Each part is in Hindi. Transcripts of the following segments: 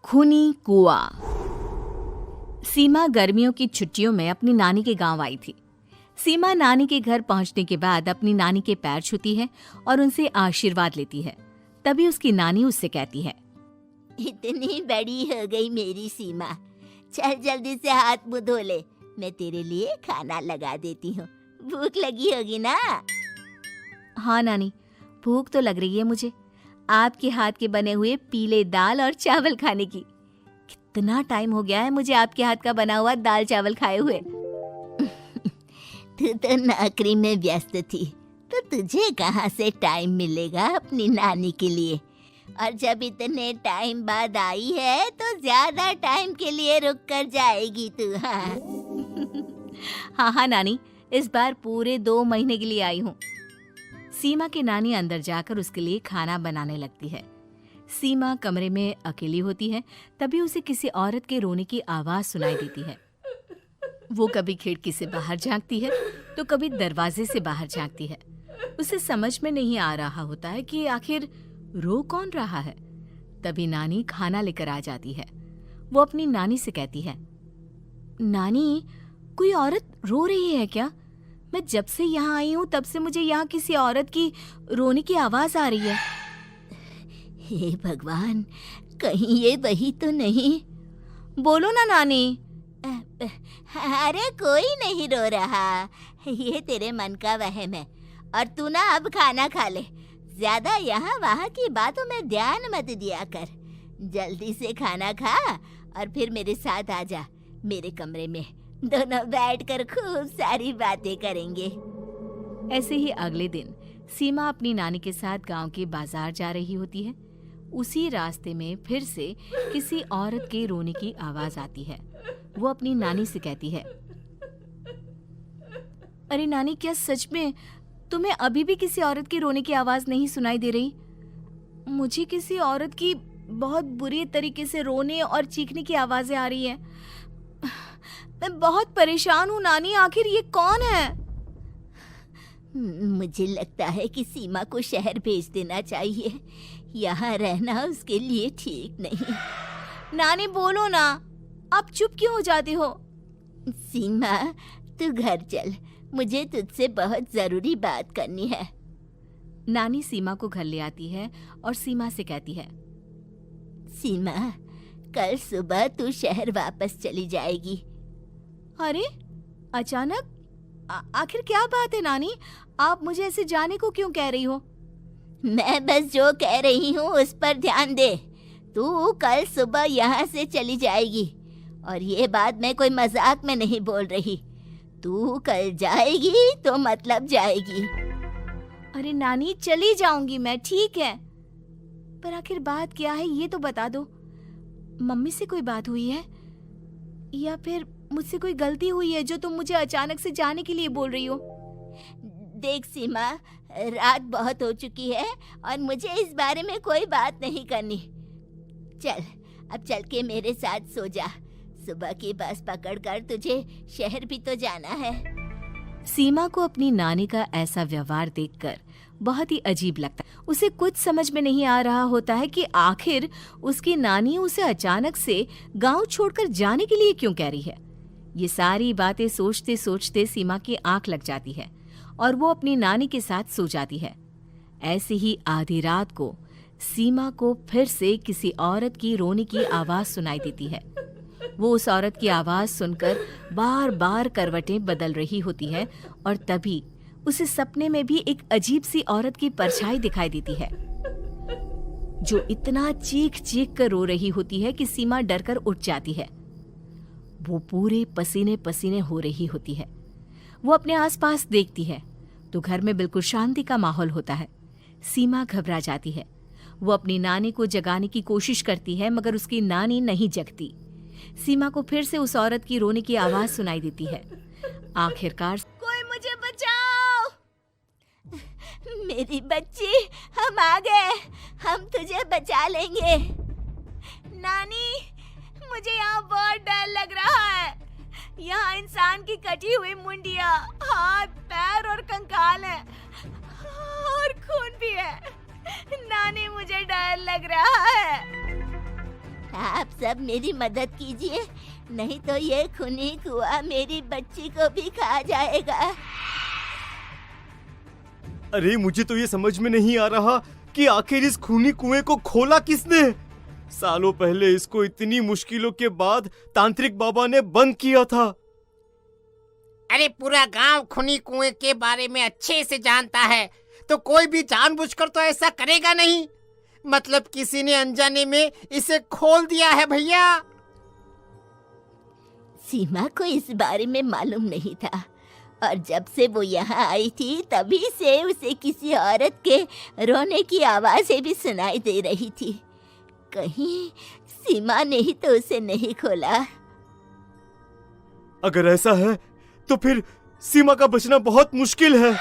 खूनी कुआं। सीमा गर्मियों की छुट्टियों में अपनी नानी के गांव आई थी। सीमा नानी के घर पहुंचने के बाद अपनी नानी के पैर छूती है और उनसे आशीर्वाद लेती है। तभी उसकी नानी उससे कहती है, इतनी बड़ी हो गई मेरी सीमा, चल जल्दी से हाथ मुंह धो ले, मैं तेरे लिए खाना लगा देती हूँ। भूख लगी होगी ना? हाँ नानी, भूख तो लग रही है मुझे, आपके हाथ के बने हुए पीले दाल और चावल खाने की। कितना टाइम हो गया है मुझे आपके हाथ का बना हुआ दाल चावल खाए हुए। तू तो नौकरी में व्यस्त थी, तो तुझे कहाँ से टाइम मिलेगा अपनी नानी के लिए? और जब इतने टाइम बाद आई है तो ज्यादा टाइम के लिए रुक कर जाएगी तू। हाँ नानी, इस बार पूरे 2 महीने के लिए आई हूँ। सीमा की नानी अंदर जाकर उसके लिए खाना बनाने लगती है। सीमा कमरे में अकेली होती है, तभी उसे किसी औरत के रोने की आवाज सुनाई देती है। वो कभी खिड़की से बाहर झांकती है तो कभी दरवाजे से बाहर झांकती है। उसे समझ में नहीं आ रहा होता है कि आखिर रो कौन रहा है। तभी नानी खाना लेकर आ जाती है। वो अपनी नानी से कहती है, नानी, कोई औरत रो रही है क्या? मैं जब से यहाँ आई हूँ तब से मुझे यहाँ किसी औरत की रोने की आवाज आ रही है। हे भगवान, कहीं ये वही तो नहीं? बोलो ना नानी। अरे कोई नहीं रो रहा, ये तेरे मन का वहम है। और तू ना अब खाना खा ले, ज्यादा यहाँ वहाँ की बातों में ध्यान मत दिया कर। जल्दी से खाना खा और फिर मेरे साथ आ जा मेरे कमरे में, दोनों बैठकर खूब सारी बातें करेंगे। ऐसे ही अगले दिन सीमा अपनी नानी के साथ गांव के बाजार जा रही होती है। उसी रास्ते में फिर से किसी औरत के रोने की आवाज आती है। वो अपनी नानी से कहती है, अरे नानी, क्या सच में तुम्हें अभी भी किसी औरत की रोने की आवाज नहीं सुनाई दे रही? मुझे किसी औरत की बहुत बुरी तरीके से रोने और चीखने की आवाजें आ रही है। मैं बहुत परेशान हूँ नानी, आखिर ये कौन है? मुझे लगता है कि सीमा को शहर भेज देना चाहिए, यहाँ रहना उसके लिए ठीक नहीं। नानी बोलो ना, आप चुप क्यों हो जाते हो? सीमा, तू घर चल, मुझे तुझसे बहुत जरूरी बात करनी है। नानी सीमा को घर ले आती है और सीमा से कहती है, सीमा, कल सुबह तू शहर वापस चली जाएगी। अरे अचानक? आखिर क्या बात है नानी, आप मुझे ऐसे जाने को क्यों कह रही हो? मैं बस जो कह रही हूँ उस पर ध्यान दे। तू कल सुबह यहाँ से चली जाएगी, और ये बात मैं कोई मजाक में नहीं बोल रही। तू कल जाएगी तो मतलब जाएगी। अरे नानी, चली जाऊंगी मैं, ठीक है, पर आखिर बात क्या है ये तो बता दो। मम्मी से कोई बात हुई है या फिर मुझसे कोई गलती हुई है जो तुम मुझे अचानक से जाने के लिए बोल रही हो? देख सीमा, रात बहुत हो चुकी है और मुझे इस बारे में कोई बात नहीं करनी। चल, अब चल के मेरे साथ सो जा। सुबह की बस पकड़कर तुझे शहर भी तो जाना है। सीमा को अपनी नानी का ऐसा व्यवहार देखकर बहुत ही अजीब लगता है। उसे कुछ समझ में नहीं आ रहा होता है कि आखिर उसकी नानी उसे अचानक से गांव छोड़कर जाने के लिए क्यों कह रही है। ये सारी बातें सोचते सोचते सीमा की आंख लग जाती है और वो अपनी नानी के साथ सो जाती है। ऐसे ही आधी रात को सीमा को फिर से किसी औरत की रोने की आवाज सुनाई देती है। वो उस औरत की आवाज सुनकर बार बार करवटें बदल रही होती है और तभी उसे सपने में भी एक अजीब सी औरत की परछाई दिखाई देती है, जो इतना चीख चीख कर रो रही होती है कि सीमा डरकर उठ जाती है। वो पूरे पसीने पसीने हो रही होती है। वो अपने आसपास देखती है तो घर में बिल्कुल शांति का माहौल होता है। सीमा घबरा जाती है। वो अपनी नानी को जगाने की कोशिश करती है, मगर उसकी नानी नहीं जगती। सीमा को फिर से उस औरत की रोने की आवाज सुनाई देती है। आखिरकार, कोई मुझे बचाओ! मेरी बच्ची, हम आ गए, हम तुझे बचा लेंगे। नानी, मुझे यहाँ बहुत डर लग रहा है। यहाँ इंसान की कटी हुई मुंडिया, हाथ, पैर और कंकाल है और खून भी है। नानी, मुझे डर लग रहा है। आप सब मेरी मदद कीजिए, नहीं तो ये खूनी कुआं मेरी बच्ची को भी खा जाएगा। अरे मुझे तो ये समझ में नहीं आ रहा कि आखिर इस खूनी कुएं को खोला किसने। सालों पहले इसको इतनी मुश्किलों के बाद तांत्रिक बाबा ने बंद किया था। अरे पूरा गांव खूनी कुएं के बारे में अच्छे से जानता है, तो कोई भी जानबूझकर तो ऐसा करेगा नहीं। मतलब किसी ने अनजाने में इसे खोल दिया है भैया। सीमा को इस बारे में मालूम नहीं था, और जब से वो यहाँ आई थी तभी से उसे किसी औरत के रोने की आवाजें भी सुनाई दे रही थी। कहीं सीमा ने ही तो उसे नहीं खोला। अगर ऐसा है तो फिर सीमा का बचना बहुत मुश्किल है।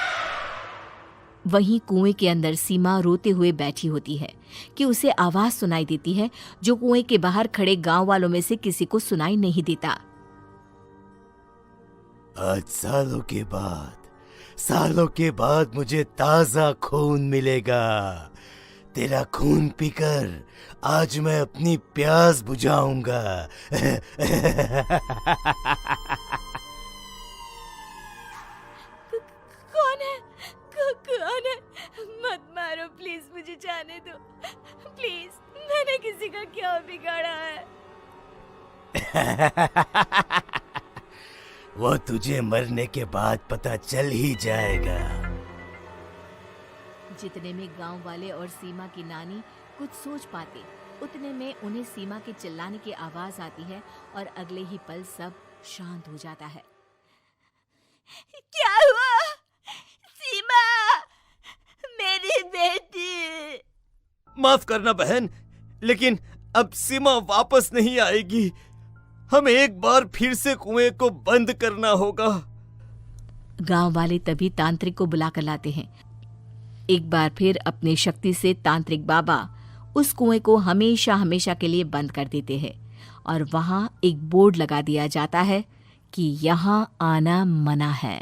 वहीं कुएं के अंदर सीमा रोते हुए बैठी होती है कि उसे आवाज सुनाई देती है जो कुएं के बाहर खड़े गांव वालों में से किसी को सुनाई नहीं देता। आज सालों के बाद मुझे ताजा खून मिलेगा। तेरा खून पीकर आज मैं अपनी प्यास बुझाऊंगा। कौन है? मत मारो प्लीज, मुझे जाने दो प्लीज। मैंने किसी का क्या बिगाड़ा है? वो तुझे मरने के बाद पता चल ही जाएगा। जितने में गांव वाले और सीमा की नानी कुछ सोच पाते, उतने में उन्हें सीमा के चिल्लाने की आवाज आती है और अगले ही पल सब शांत हो जाता है। क्या हुआ? सीमा, मेरी बेटी। माफ करना बहन, लेकिन अब सीमा वापस नहीं आएगी। हमें एक बार फिर से कुएं को बंद करना होगा। गांव वाले तभी तांत्रिक को बुला कर लाते हैं। एक बार फिर अपनी शक्ति से तांत्रिक बाबा उस कुएं को हमेशा हमेशा के लिए बंद कर देते हैं और वहां एक बोर्ड लगा दिया जाता है कि यहाँ आना मना है।